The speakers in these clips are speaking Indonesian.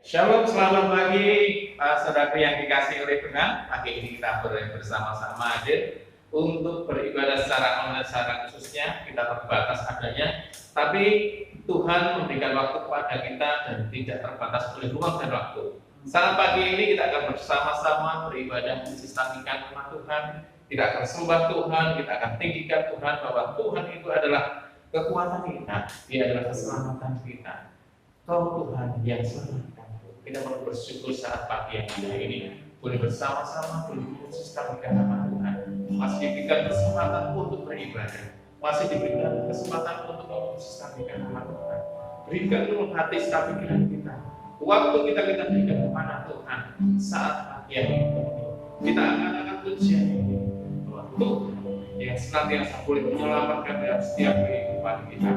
Shalom, selamat pagi, saudara yang dikasihi oleh Tuhan. Pagi ini kita bersama-sama hadir untuk beribadah secara online, secara khususnya kita terbatas adanya, tapi Tuhan memberikan waktu kepada kita dan tidak terbatas oleh ruang dan waktu. Saat pagi ini kita akan bersama-sama beribadah mensistabikan nama Tuhan, kita akan sembah Tuhan, kita akan tinggikan Tuhan bahwa Tuhan itu adalah kekuatan kita, Dia adalah keselamatan kita. Kau Tuhan yang selamatkan. Kita perlu bersyukur saat pagi yang indah ini boleh bersama-sama mensistabikan nama Tuhan. Masih diberikan kesempatan untuk beribadah, masih diberikan kesempatan untuk mensistabikan nama Tuhan. Berikan dulu hati stabilan kita. Waktu kita berikan kepada Tuhan saat pagi yang ini. Kita akan angkat pujian ini bahwa Tuhan yang senantiasa boleh menyelamatkan dalam setiap kehidupan kita.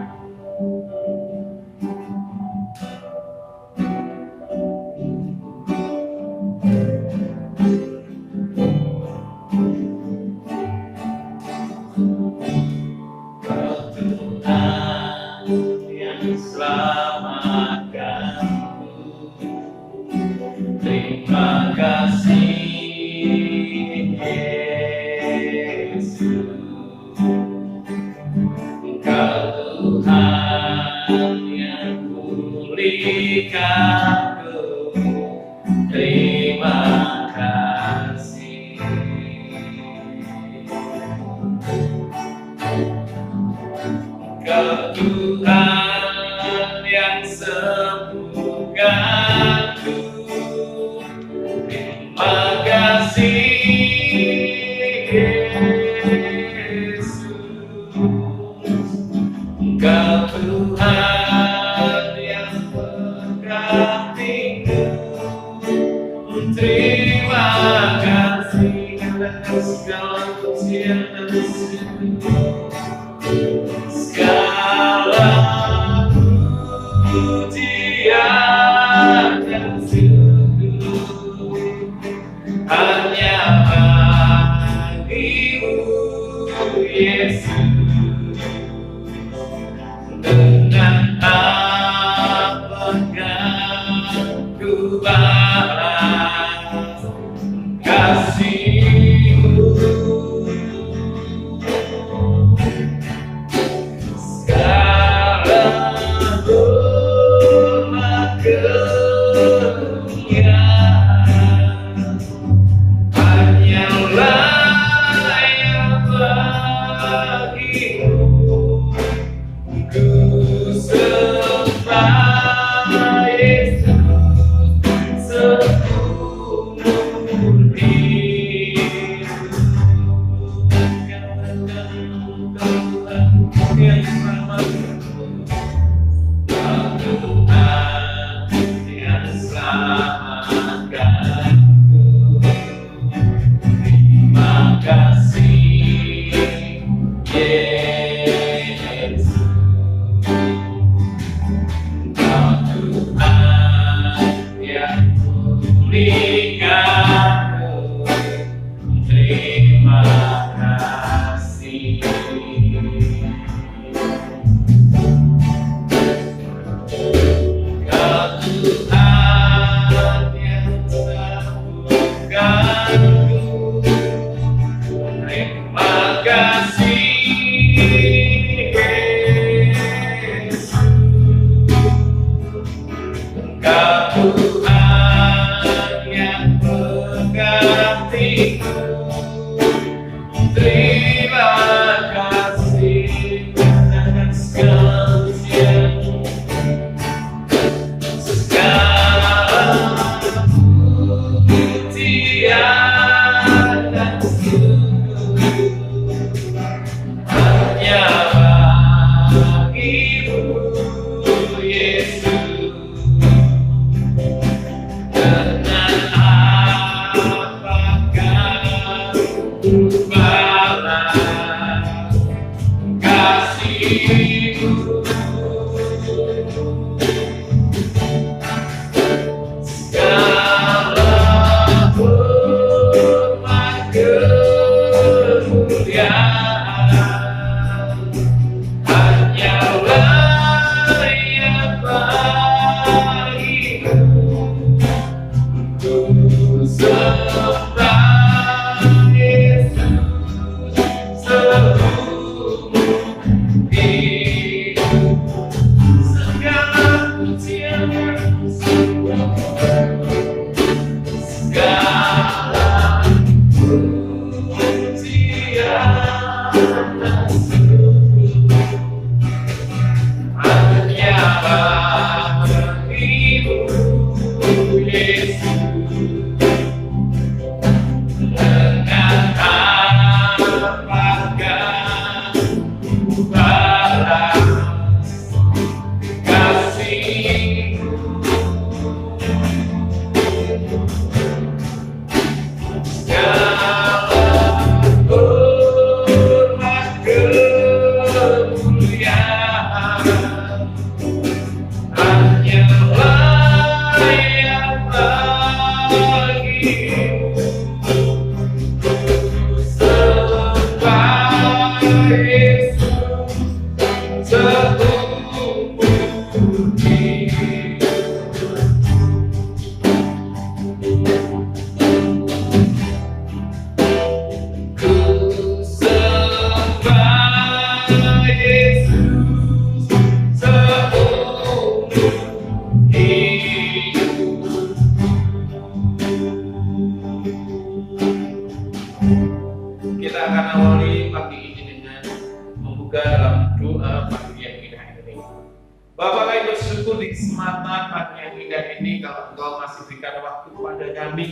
Bapak kami bersyukur di kesempatan pagi yang indah ini kalau Engkau masih berikan waktu kepada kami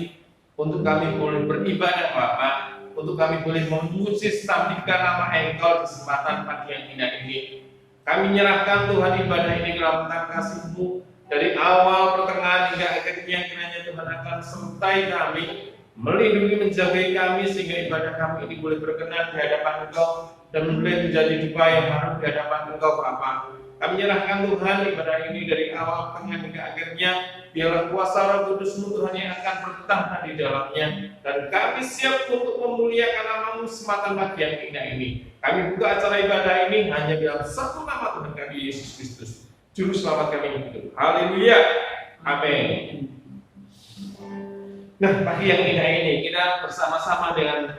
untuk kami boleh beribadah Bapak, untuk kami boleh memuji stabilkan nama Engkau di kesempatan pagi yang indah ini. Kami menyerahkan Tuhan ibadah ini ke dalam tangan kasih-Mu dari awal pertengahan hingga akhirnya, kiranya Tuhan akan sertai kami, melindungi menjaga kami sehingga ibadah kami ini boleh berkenan di hadapan Engkau dan boleh menjadi duka yang harum di hadapan Engkau Bapa. Kami menyerahkan Tuhan ibadah ini dari awal pertengahan hingga akhirnya, biarlah kuasa Roh Kudus-Mu Tuhan yang akan bertahan di dalamnya, dan kami siap untuk memuliakan nama-Mu kesempatan pagi yang indah ini. Kami buka acara ibadah ini hanya dalam satu nama Tuhan kami Yesus Kristus, Juru Selamat kami hidup. Haleluya, amin. Nah, pagi yang indah ini kita bersama-sama dengan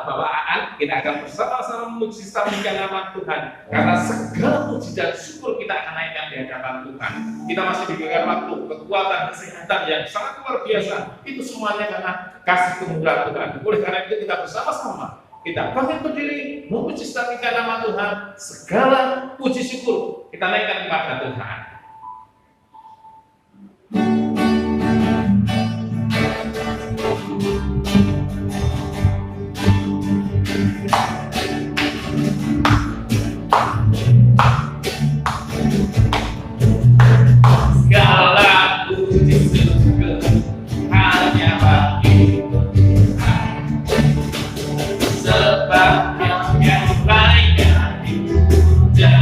Bapak Aan, kita akan bersama-sama memuji stabilkan nama Tuhan, karena segala puji dan syukur kita akan naikkan di hadapan Tuhan. Kita masih diberikan waktu, kekuatan, kesehatan yang sangat luar biasa. Itu semuanya karena kasih kemurahan Tuhan. Oleh karena itu kita bersama-sama kita bangkit berdiri, memuji stabilkan nama Tuhan, segala puji syukur kita naikkan kepada Tuhan. Segala puji syukur hanya bagi Tuhan, sebab yang lainnya dipuja.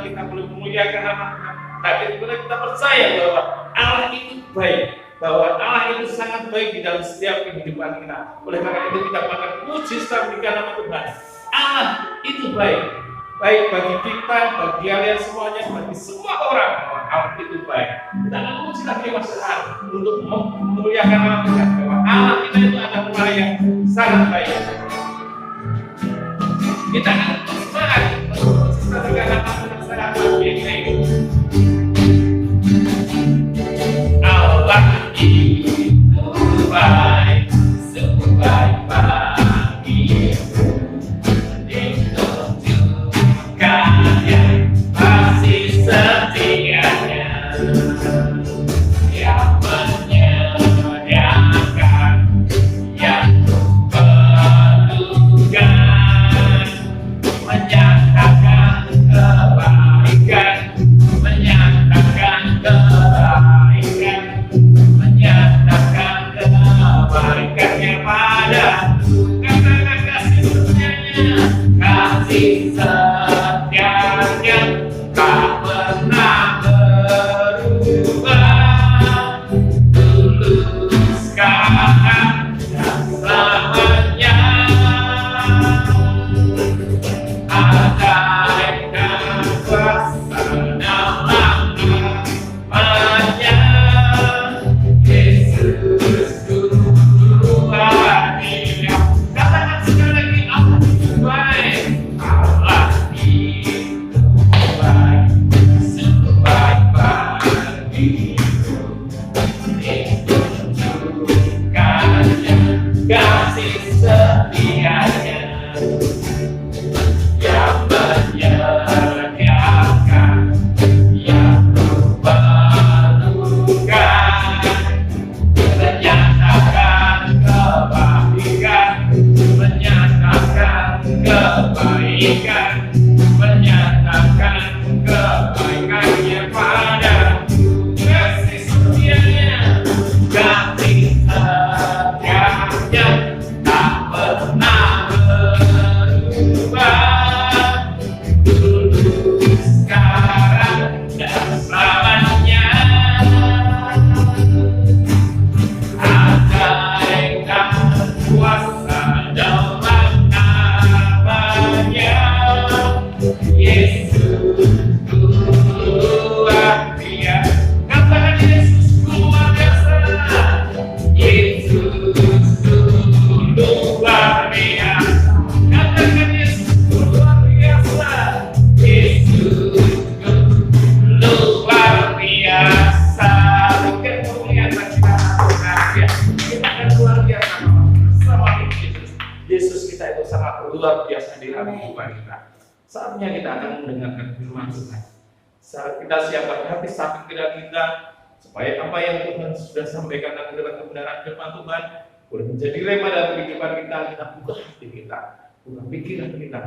kita boleh memuliakan nama Tuhan. Tapi kita percaya bahwa Allah itu baik, bahwa Allah itu sangat baik di dalam setiap kehidupan kita. Oleh karena itu kita bahkan puji stabilkan nama Tuhan. Allah itu baik, baik bagi kita, bagi kalian semuanya, bagi semua orang. Bahwa Allah itu baik. Kita akan puji lagi masalah untuk memuliakan nama Tuhan. Bahwa Allah kita itu adalah Allah yang sangat baik. Kita akan semangat untuk stabilkan nama Tuhan sangat baik. Allah itu baik, sebaik-baiknya ditunjukkannya kasih setianya yang menyediakan yang perlukan, menyatakan kebaikan, menyatakan kebaikan, menyatakan kebaikannya padaku. Katakan kasih setianya, kasih setianya tak pernah berubah, dulu sekarang dan selamanya. Adaikan kuasa namanya Yesus Tuhan dia. Katakan sekali lagi, Allah itu baik, Allah itu baik, sebaik-baiknya ditunjukkannya kasih setianya yang menyediakan yang perlukan, menyatakan kebaikan, menyatakan kebaikan, menyatakan kebaikannya padaku. Kasih setianya, kasih setianya tak pernah berubah, dulu sekarang dan selamanya. Adaikan kuasa dalam namanya Yesus luar biasa. Katakan Yesus luar biasa, Yesus luar biasa. Katakan Yesus luar biasa, Yesus luar biasa. Bukan kemuliaan kita akan luar biasa sama Yesus. Yesus kita itu sangat luar biasa di dalam kehidupan kita. Saatnya kita akan mendengarkan firman Tuhan. Saat kita siapkan hati saat kita supaya apa yang Tuhan sudah sampaikan adalah kebenaran firman Tuhan boleh menjadi rema dalam kehidupan kita. Kita buka hati kita, buka pikiran kita,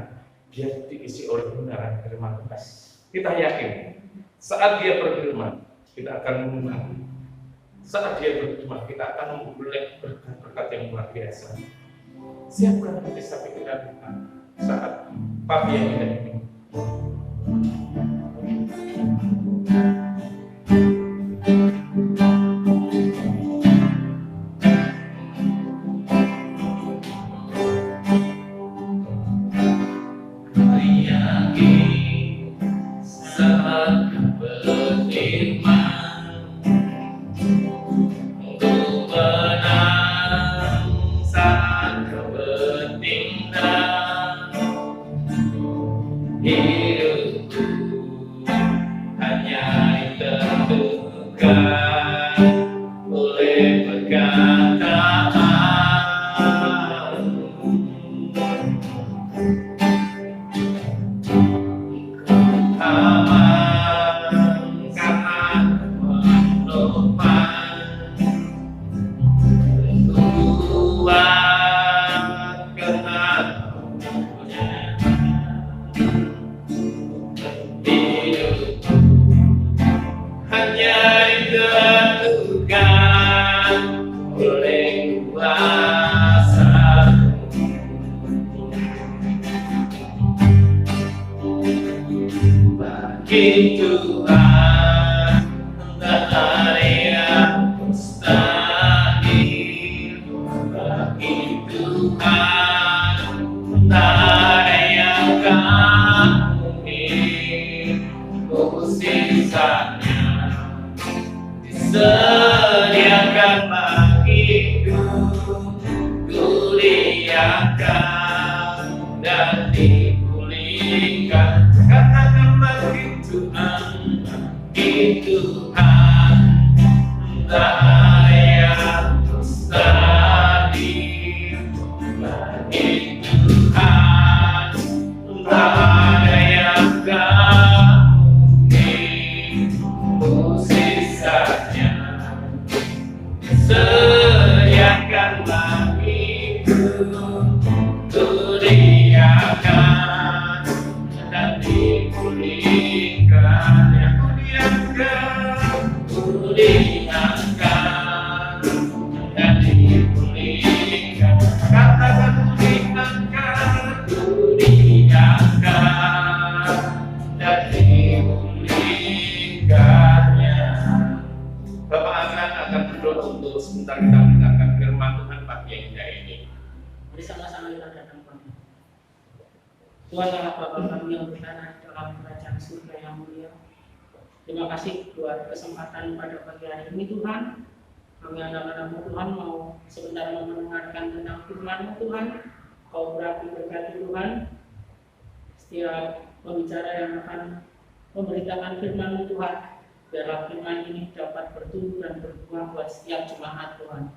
biar diisi oleh kebenaran firman Tuhan. Kita yakin saat Dia berfirman kita akan mengulangi. Saat Dia berfirman kita akan memperoleh berkat-berkat yang luar biasa. Siapkan hati saat kita saat pagi yang indah ini. Tuhan, tak ada yang kami sisanya disediakan bagiku, kuliahkan dan dipulihkan. Katakan bagi Tuhan, Tuhan, tak ada yang mustahil bagi Tuhan, tak ada yang gak mungkin sisanya. Sediakan bagiku, kuliahkan dan dipulihkan. Yang kuliahkan dan dipulihkan. Katakan kuliahkan dan dipulihkannya. Bapak akan berdoa untuk sebentar kita mendengarkan firman Tuhan pagi yang indah ini. Mari sama-sama kita datang kepada Tuhan Allah Bapa kami yang berada dalam kerajaan surga yang mulia. Terima kasih buat kesempatan pada pagi hari ini Tuhan. Kami anak-anakmu Tuhan mau sebentar mendengarkan tentang firman Tuhan. Kau berkati Tuhan setiap pembicara yang akan memberitakan firman Tuhan. Biarlah firman ini dapat bertumbuh dan berbuah buat setiap jemaat Tuhan.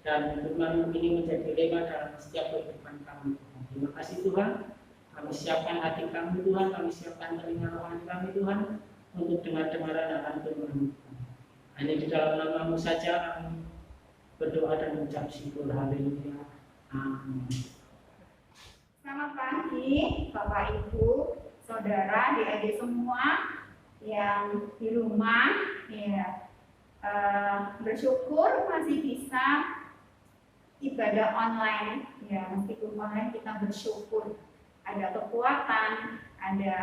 Dan firman ini menjadi lema dalam setiap kehidupan kami. Terima kasih Tuhan. Kami siapkan hati kami Tuhan, kami siapkan telinga rohani kami Tuhan untuk dengar-dengaran akan firman Tuhan. Hanya di dalam nama-Mu saja kami berdoa dan mengucap syukur. Haleluya. Amin. Selamat pagi Bapak Ibu, Saudara, adik-adik semua yang di rumah, ya, bersyukur masih bisa ibadah online, ya, meskipun online kita bersyukur ada kekuatan, ada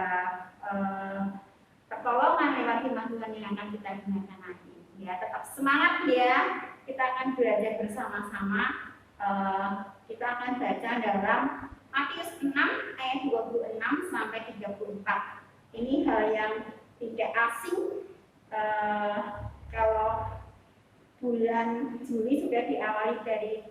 pertolongan lewat firman Tuhan yang akan kita dengarkan nanti. Ya, tetap semangat ya, kita akan belajar bersama-sama. Kita akan baca dalam Matius 6 ayat 26 sampai 34. Ini hal yang tidak asing. Kalau bulan Juli sudah diawali dari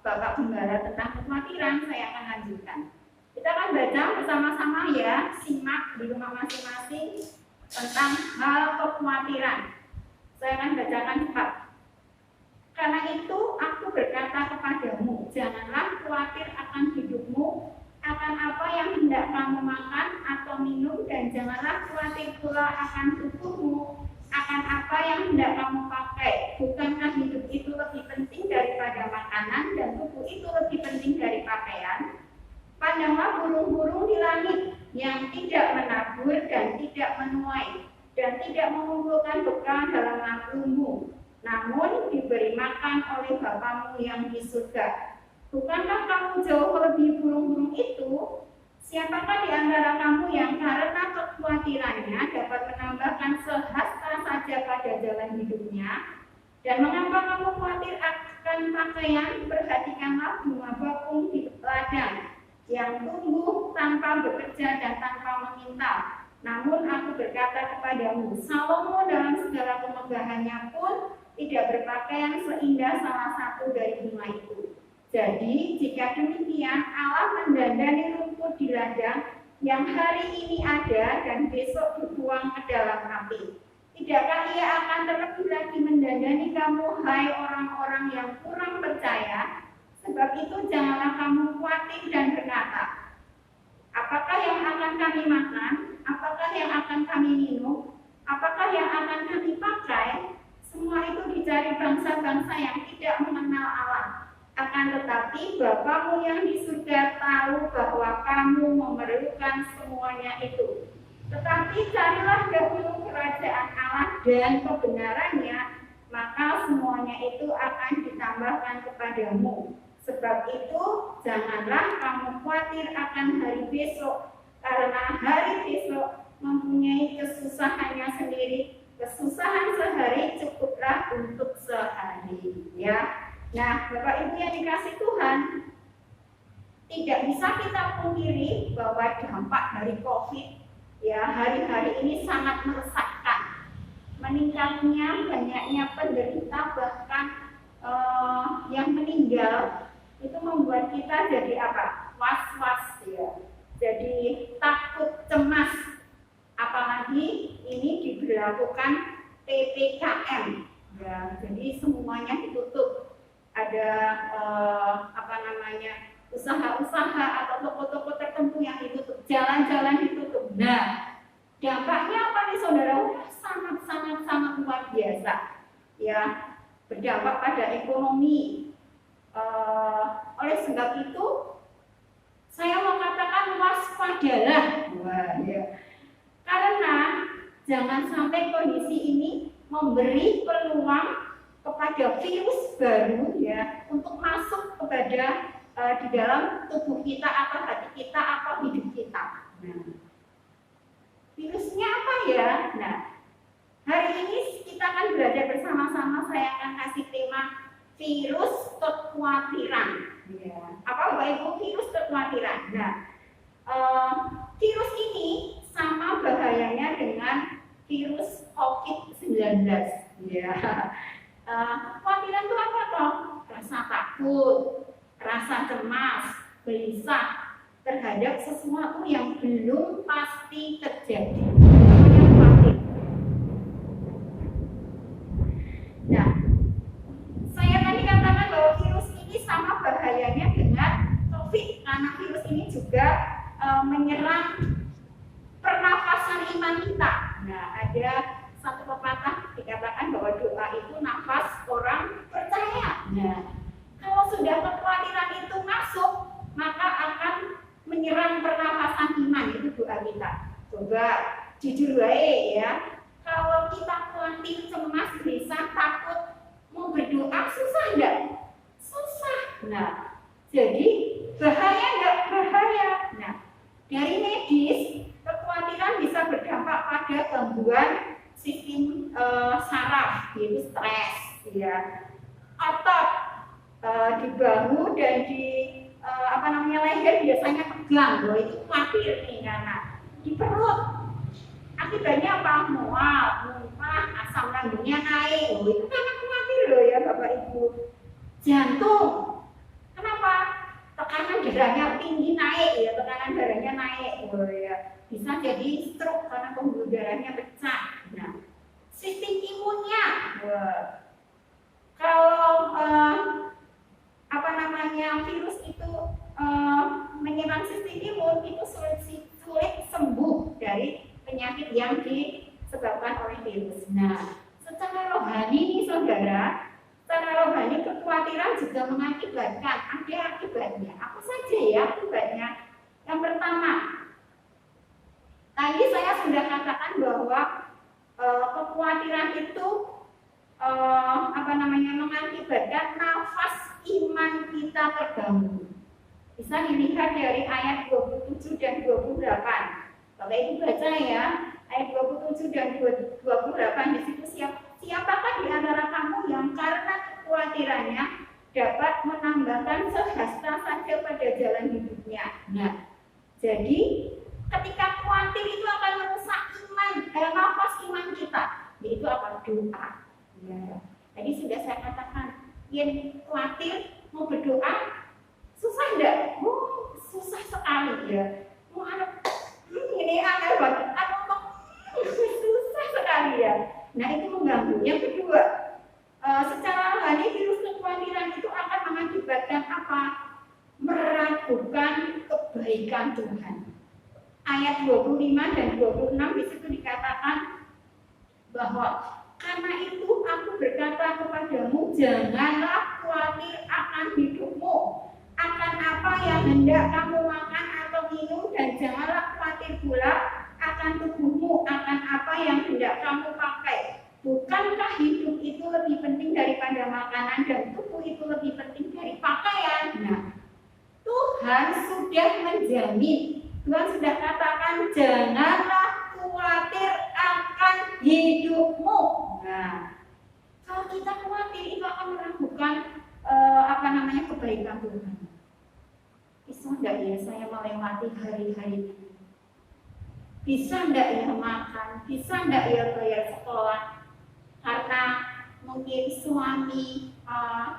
Bapak Gembala tentang kekhawatiran, saya akan lanjutkan. Kita akan baca bersama-sama ya, simak di rumah masing-masing tentang hal kekhawatiran. Saya akan bacakan cepat. Karena itu aku berkata kepadamu, janganlah khawatir akan hidupmu, akan apa yang hendak kamu makan atau minum, dan janganlah khawatir pula akan tubuhmu, akan apa yang hendak kamu pakai. Bukankah hidup itu lebih penting daripada makanan, dan tubuh itu lebih penting dari pakaian? Pandanglah burung-burung di langit yang tidak menabur dan tidak menuai, dan tidak mengumpulkan bekal dalam lumbu, namun diberi makan oleh Bapamu yang di surga. Bukankah kamu jauh lebih burung-burung itu? Siapakah di antara kamu yang karena kekhawatirannya dapat menambahkan sehasta saja pada jalan hidupnya? Dan mengapa kamu khawatir akan pakaian? Perhatikanlah bunga bakung di ladang yang tumbuh tanpa bekerja dan tanpa mengintal. Namun aku berkata kepadamu, Salomo dalam segala kemegahannya pun tidak berpakaian seindah salah satu dari bunga itu. Jadi, jika demikian Allah mendandani rumput di ladang yang hari ini ada dan besok dibuang ke dalam api. Tidakkah Ia akan terlebih lagi mendandani kamu, hai orang-orang yang kurang percaya? Sebab itu janganlah kamu khawatir dan berkata, apakah yang akan kami makan? Apakah yang akan kami minum? Apakah yang akan kami pakai? Semua itu dicari bangsa-bangsa yang tidak mengenal Allah. Akan tetapi Bapamu yang di surga tahu bahwa kamu memerlukan semuanya itu. Tetapi carilah dahulu kerajaan Allah dan kebenarannya, maka semuanya itu akan ditambahkan kepadamu. Sebab itu janganlah kamu khawatir akan hari besok, karena hari besok mempunyai kesusahannya sendiri. Kesusahan sehari cukuplah untuk sehari. Ya, Nah, Bapak Ibu yang dikasih Tuhan, tidak bisa kita pungkiri bahwa dampak dari COVID ya hari-hari ini sangat meresahkan. Meningkatnya banyaknya penderita, bahkan yang meninggal, itu membuat kita jadi apa? Was-was ya. Jadi takut, cemas. Apalagi ini diberlakukan PPKM. Ya, jadi semuanya ditutup. Ada usaha-usaha atau toko-toko tertentu yang ditutup, jalan-jalan ditutup. Nah, dampaknya apa nih saudara? Sangat luar biasa. Ya, berdampak pada ekonomi. Oleh sebab itu, saya mau katakan waspadalah. Wah, ya. Karena jangan sampai kondisi ini memberi peluang kepada virus baru ya untuk masuk kepada di dalam tubuh kita atau hati kita atau hidup kita. Nah, virusnya apa ya? Nah, hari ini kita akan belajar bersama-sama. Saya akan kasih tema virus kekhawatiran. Ya. Apa Bapak Ibu virus kekhawatiran? Nah, virus ini sama bahayanya dengan virus COVID-19. Ya. Kekhawatiran itu apa toh? Rasa takut, rasa cemas, gelisah terhadap sesuatu yang belum pasti terjadi. Namanya khawatir. Nah, saya tadi katakan bahwa virus ini sama bahayanya dengan COVID karena virus ini juga menyerang pernafasan iman kita. Nah, ada satu pepatah dikatakan bahwa doa itu nafas orang percaya. Nah, kalau sudah kekhawatiran itu masuk, maka akan menyerang pernafasan iman, itu doa kita. Coba jujur baik ya. Kalau kita khawatir, cemas, gelisah, takut, mau berdoa susah enggak? Susah. Nah, jadi bahaya enggak? Bahaya. Nah, dari medis, kekhawatiran bisa berdampak pada gangguan sistem saraf, yaitu stres, ya. Otot di bahu dan di leher biasanya tegang, loh itu khawatir nih karena di perut. Akibatnya apa? Mual, muntah, asam lambungnya naik, loh itu karena khawatir loh ya Bapak Ibu. Jantung, kenapa? Tekanan darahnya tinggi naik ya, tekanan darahnya naik, loh ya. Bisa jadi stroke karena pembuluh darahnya pecah. Nah, sistem imunnya, kalau virus itu menyerang sistem imun, itu sulit sembuh dari penyakit yang disebabkan oleh virus. Nah, secara rohani nih saudara, secara rohani kekhawatiran juga mengakibatkan, ada akibatnya. Apa saja ya akibatnya? Yang pertama, tadi saya sudah katakan bahwa kekhawatiran itu mengakibatkan nafas iman kita terganggu. Bisa dilihat dari ayat 27 dan 28. Bapak Ibu baca ya, ayat 27 dan 28 di situ siapakah di antara kamu yang karena kekhawatirannya dapat menambahkan sehasta saja pada jalan hidupnya. Nah, jadi ketika khawatir itu akan merusak iman, nafas iman kita, yaitu apa? Doa. Ya. Tadi sudah saya katakan, yang khawatir mau berdoa susah enggak? Susah sekali ya. Mau ini angel banget, susah sekali ya. Nah itu mengganggu. Yang kedua, secara rohani virus kekhawatiran itu akan mengakibatkan apa? Meragukan kebaikan Tuhan. Ayat 25 dan 26 di situ dikatakan bahwa karena itu aku berkata kepadamu, janganlah khawatir akan hidupmu, akan apa yang hendak kamu makan atau minum, dan janganlah khawatir pula akan tubuhmu, akan apa yang hendak kamu pakai. Bukankah hidup itu lebih penting daripada makanan dan tubuh itu lebih penting dari pakaian? Nah, Tuhan sudah menjamin, Tuhan sudah katakan janganlah khawatir akan hidupmu. Nah, kalau kita khawatir itu akan meragukan kebaikan Tuhan. Bisa enggak ya saya melewati hari-hari ini? Bisa enggak ya makan? Bisa enggak ya bayar sekolah? Karena mungkin suami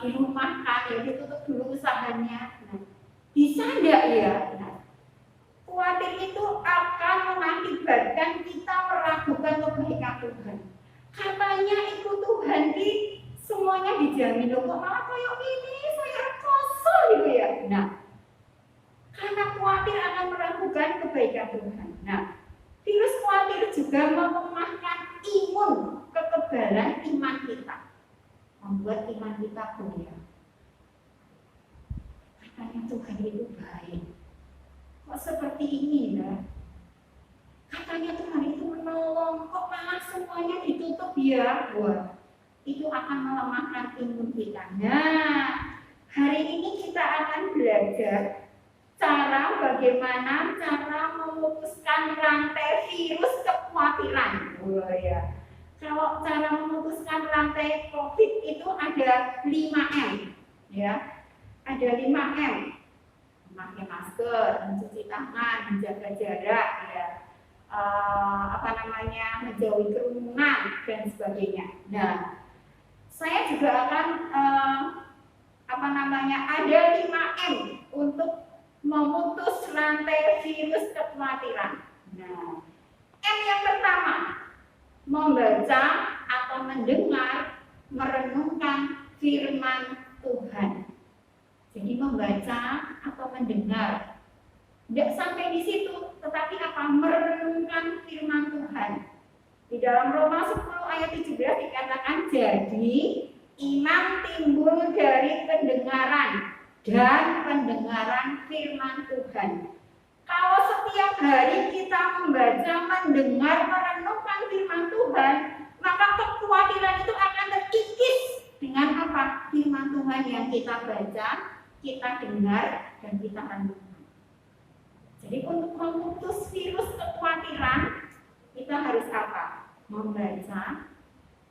dirumahkan, ya ditutup dulu usahanya. Nah, bisa enggak ya? Nah, khawatir itu akan mengakibatkan kita meragukan kebaikan Tuhan. Katanya itu Tuhan semuanya dijamin, loh kok malah kayak ini, saya rekoso gitu ya. Nah, karena khawatir akan meragukan kebaikan Tuhan. Nah, virus khawatir juga melemahkan imun, kekebalan iman kita, membuat iman kita goyah. Katanya Tuhan itu baik, kok seperti ini ya? Katanya Tuhan itu menolong, kok malah semuanya ditutup ya? Wah, itu akan melemahkan imun kita. Nah, hari ini kita akan belajar bagaimana cara memutuskan rantai virus kekhawatiran. Oh ya. Kalau cara memutuskan rantai COVID itu ada 5M, ya. Ada 5M. Memakai masker, mencuci tangan, menjaga jarak, ya. Menjauhi kerumunan dan sebagainya. Nah, saya juga akan ada 5M untuk memutus rantai virus kekhawatiran. Nah, M yang pertama, membaca atau mendengar, merenungkan firman Tuhan. Jadi membaca atau mendengar. Tidak sampai di situ, tetapi merenungkan firman Tuhan. Di dalam Roma 10 ayat 17 dikatakan, jadi iman timbul dari pendengaran dan pendengaran firman Tuhan. Kalau setiap hari kita membaca, mendengar, merenungkan firman Tuhan, maka kekhawatiran itu akan terkikis dengan apa? Firman Tuhan yang kita baca, kita dengar, dan kita renungkan. Jadi untuk memutus virus kekhawatiran, kita harus apa? Membaca,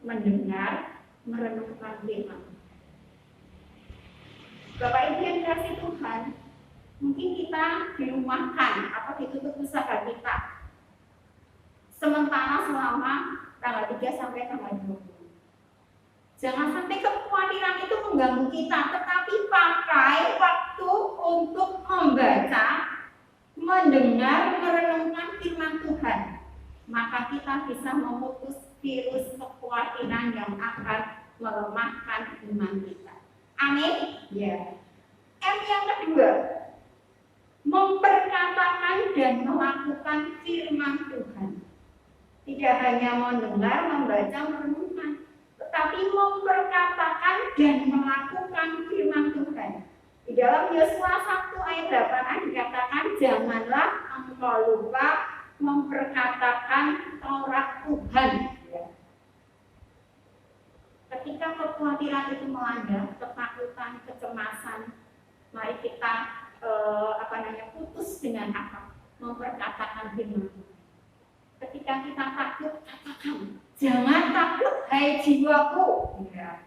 mendengar, merenungkan firman. Bapak Ibu yang dikasihi Tuhan, mungkin kita dirumahkan atau ditutup usaha kita sementara selama tanggal 3 sampai tanggal 20. Jangan sampai kekhawatiran itu mengganggu kita, tetapi pakai waktu untuk membaca, mendengar, merenungkan firman Tuhan. Maka kita bisa memutus virus kekhawatiran yang akan melemahkan iman kita. Amin? Ya. M yang kedua, memperkatakan dan melakukan firman Tuhan. Tidak hanya mendengar, membaca, merenungkan, tetapi memperkatakan dan melakukan firman Tuhan. Di dalam Yosua 1 ayat 8 dikatakan, janganlah engkau lupa memperkatakan Taurat Tuhan. Ya. Ketika kekhawatiran itu melanda, ketakutan, kecemasan, mari kita putus dengan apa? Memperkatakan firman Tuhan. Ketika kita takut, katakan, jangan takut, hai jiwaku. Ya.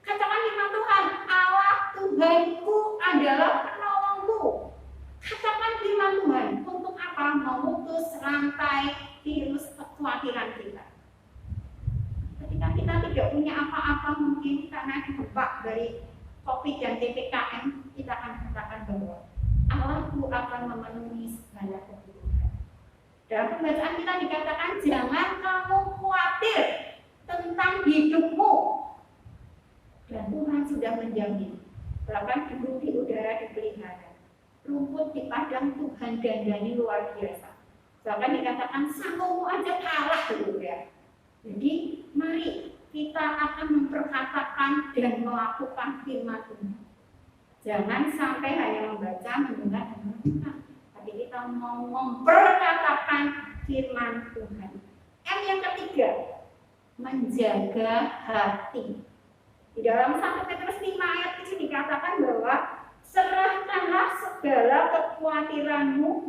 Katakan firman Tuhan, Allah Tuhanku adalah penolongku. Katakan firman Tuhan untuk apa? Memutus rantai virus kekhawatiran kita. Ketika kita tidak punya apa-apa, mungkin karena dampak dari COVID dan PPKM, kita akan katakan bahwa Allahku akan memenuhi segala kebutuhan. Dalam pembacaan kita dikatakan, jangan kamu khawatir tentang hidupmu. Dan Tuhan sudah menjamin. Bahkan burung di udara dipelihara, rumput di padang Tuhan dandani luar biasa. Bahkan dikatakan sanggumu aja kalah gitu ya. Jadi mari kita akan memperkatakan dan melakukan firman Tuhan. Jangan sampai hanya membaca, mendengar, dan merenungkan, tapi kita mau memperkatakan firman Tuhan. M yang ketiga, menjaga hati. Di dalam 1 Petrus 5 ayat 7 dikatakan bahwa serahkanlah segala kekhawatiranmu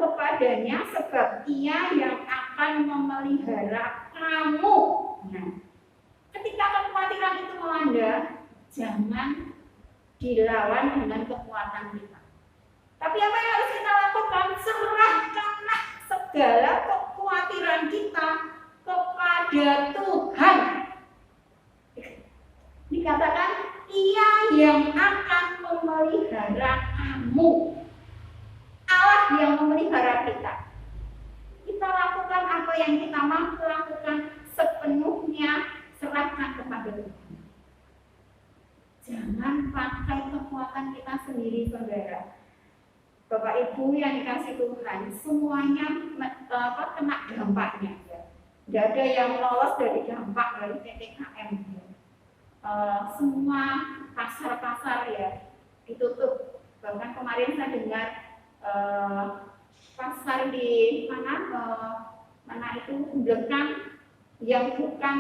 kepadanya, sebab Ia yang akan memelihara kamu. Nah, ketika kekhawatiran itu melanda, jangan dilawan dengan kekuatan kita. Tapi apa yang harus kita lakukan? Serahkanlah segala kekhawatiran kita kepada Tuhan. Dikatakan, Ia yang akan memelihara kamu. Allah yang memelihara kita. Kita lakukan apa yang kita mampu lakukan, sepenuhnya serahkan kepada Tuhan. Jangan pakai kekuatan kita sendiri, saudara. Bapak Ibu yang dikasih Tuhan, semuanya kena dampaknya. Ya. Tidak ada yang lolos dari dampak dari PPKM. Ya. Semua pasar-pasar ya ditutup. Bahkan kemarin saya dengar pasar di mana itu Blekang yang bukan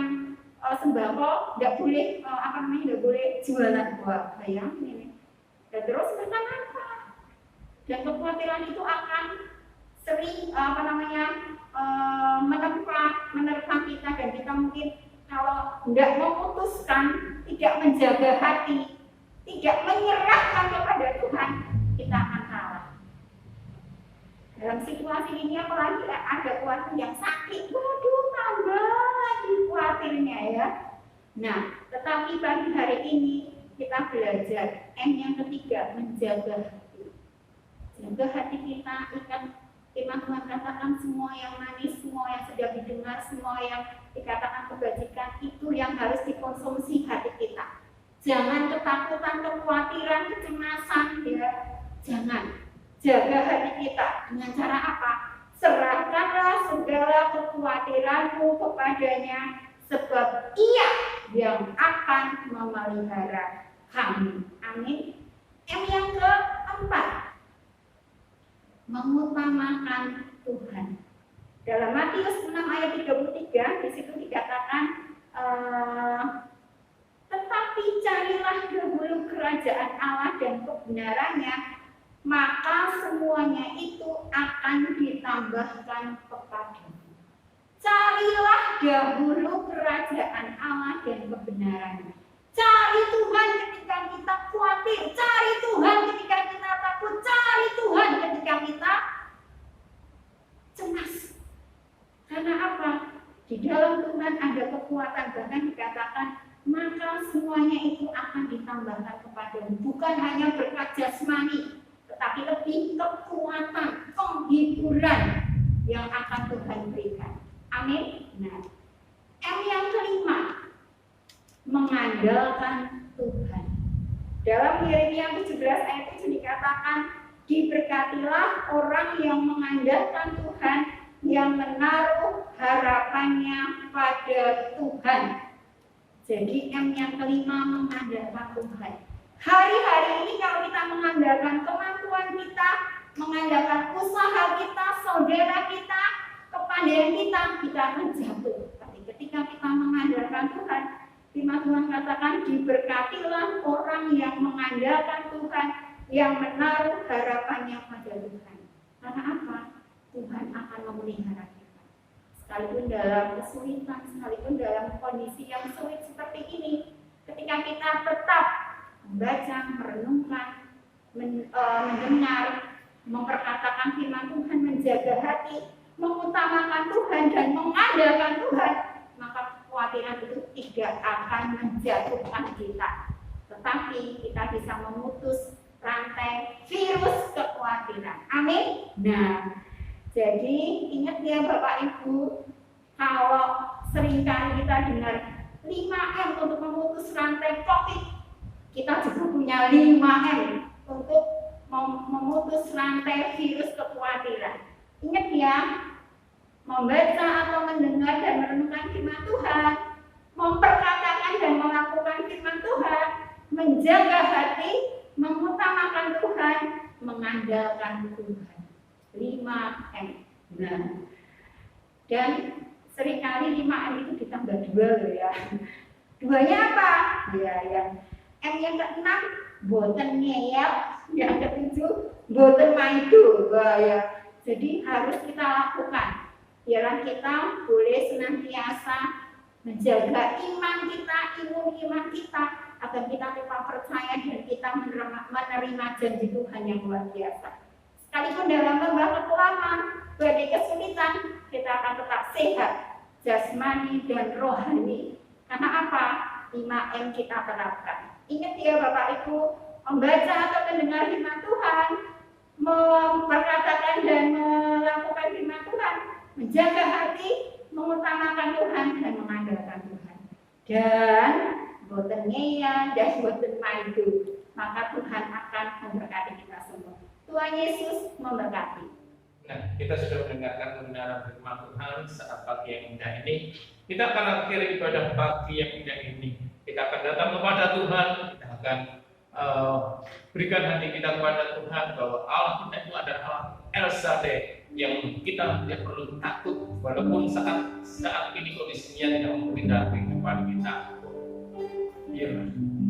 sembako tidak boleh tidak boleh jualan buah. Bayangin ini. Dan terus mereka apa? Dan kekhawatiran itu akan sering menerpa kita, dan kita mungkin kalau tidak memutuskan, tidak menjaga hati, tidak menyerahkan kepada Tuhan, kita akan kalah. Dalam situasi ini apalagi ada keluarga yang sakit, waduh tambah lagi khawatirnya ya. Nah, tetapi pagi hari ini kita belajar M yang ketiga, menjaga hati. Jaga hati kita, ikat firman Tuhan katakan semua yang manis, semua yang sudah didengar, semua yang dikatakan kebajikan itu yang harus dikonsumsi hati kita. Jangan ketakutan, kekhawatiran, kecemasan, ya. Jangan. Jaga hati kita dengan cara apa? Serahkanlah segala kekhawatiranmu kepadanya, sebab Ia yang akan memelihara kamu. Amin. M yang keempat, mengutamakan Tuhan. Dalam Matius 6 ayat 33 di situ dikatakan, tetapi carilah dahulu kerajaan Allah dan kebenarannya, maka semuanya itu akan ditambahkan kepadamu. Carilah dahulu kerajaan Allah dan kebenarannya. Cari Tuhan ketika kita khawatir, cari Tuhan ketika kita takut, cari Tuhan ketika kita cemas. Karena apa? Di dalam Tuhan ada kekuatan, bahkan dikatakan maka semuanya itu akan ditambahkan kepadamu. Bukan hanya berkat jasmani, tetapi lebih kekuatan, penghiburan yang akan Tuhan berikan. Amin. Nah, M yang kelima, mengandalkan Tuhan. Dalam Yeremia 17 ayat 7 dikatakan, diberkatilah orang yang mengandalkan Tuhan, yang menaruh harapannya pada Tuhan. Jadi M yang kelima, mengandalkan Tuhan. Hari-hari ini kalau kita mengandalkan kemampuan kita, mengandalkan usaha kita, saudara kita, kepandaian kita akan jatuh. Tapi ketika kita mengandalkan Tuhan, firman Tuhan katakan, diberkatilah orang yang mengandalkan Tuhan, yang menaruh harapannya pada Tuhan. Karena apa? Tuhan akan memelihara kita. Sekalipun dalam kesulitan, sekalipun dalam kondisi yang sulit seperti ini, ketika kita tetap membaca, merenungkan, mendengar, memperkatakan firman Tuhan, menjaga hati, mengutamakan Tuhan dan mengandalkan Tuhan, maka kekhawatiran itu tidak akan menjatuhkan kita. Tetapi kita bisa memutus rantai virus kekhawatiran. Amin. Nah, jadi ingat ya Bapak Ibu, kalau seringkali kita dengar 5M untuk memutus rantai COVID, kita juga punya 5M untuk memutus rantai virus kekhawatiran. Ingat ya, membaca atau mendengar dan merenungkan firman Tuhan, memperkatakan dan melakukan firman Tuhan, menjaga hati, mengutamakan Tuhan, mengandalkan Tuhan. 5M. Nah, dan seringkali 5M itu ditambah 2 loh ya. 2-nya apa? Ya, yang M yang ke-6, boten ngeyel, yang ke-7, boten maido. Ya. Jadi harus kita lakukan. Biarlah kita boleh senantiasa menjaga iman kita, imun iman kita, agar kita tetap percaya dan kita menerima janji Tuhan yang luar biasa. Sekalipun dalam lembah kekelaman, badai kesulitan, kita akan tetap sehat, jasmani dan rohani. Karena apa? 5M kita terapkan. Ingat ya Bapak Ibu, membaca atau mendengar firman Tuhan, memperkatakan dan melakukan firman Tuhan, menjaga hati, mengutamakan Tuhan dan mengandalkan Tuhan. Dan boten ngeyan dan boten maidu, maka Tuhan akan memberkati kita semua. Tuhan Yesus memberkati. Nah, kita sudah mendengarkan kebenaran firman Tuhan saat pagi yang indah ini. Kita akan akhiri ibadah pagi yang indah ini. Kita akan datang kepada Tuhan, kita akan berikan hati kita kepada Tuhan bahwa Allah kita itu adalah Allah El Shaddai yang kita tidak perlu takut walaupun saat ini kondisinya tidak memberikan kehidupan kita. Ya,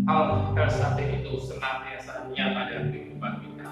Allah El Shaddai itu senantiasa nyata dalam kehidupan kita.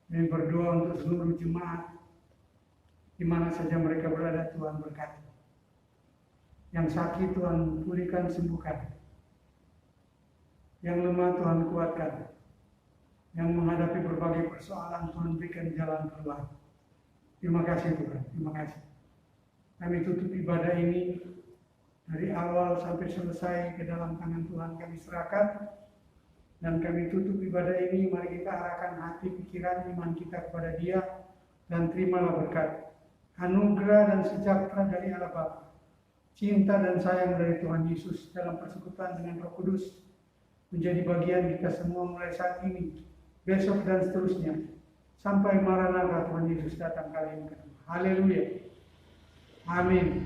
Kami berdoa untuk seluruh jemaat di mana saja mereka berada, Tuhan berkati. Yang sakit Tuhan pulihkan, sembuhkan. Yang lemah Tuhan kuatkan. Yang menghadapi berbagai persoalan Tuhan berikan jalan keluar. Terima kasih Tuhan, terima kasih. Kami tutup ibadah ini dari awal sampai selesai ke dalam tangan Tuhan kami serahkan. Dan kami tutup ibadah ini, mari kita arahkan hati, pikiran, iman kita kepada Dia, dan terimalah berkat, anugerah dan sejahtera dari Allah Bapa, cinta dan sayang dari Tuhan Yesus dalam persekutuan dengan Roh Kudus menjadi bagian kita semua mulai saat ini, besok dan seterusnya, sampai Maranatha Tuhan Yesus datang kali ini kedua. Haleluya. Amin.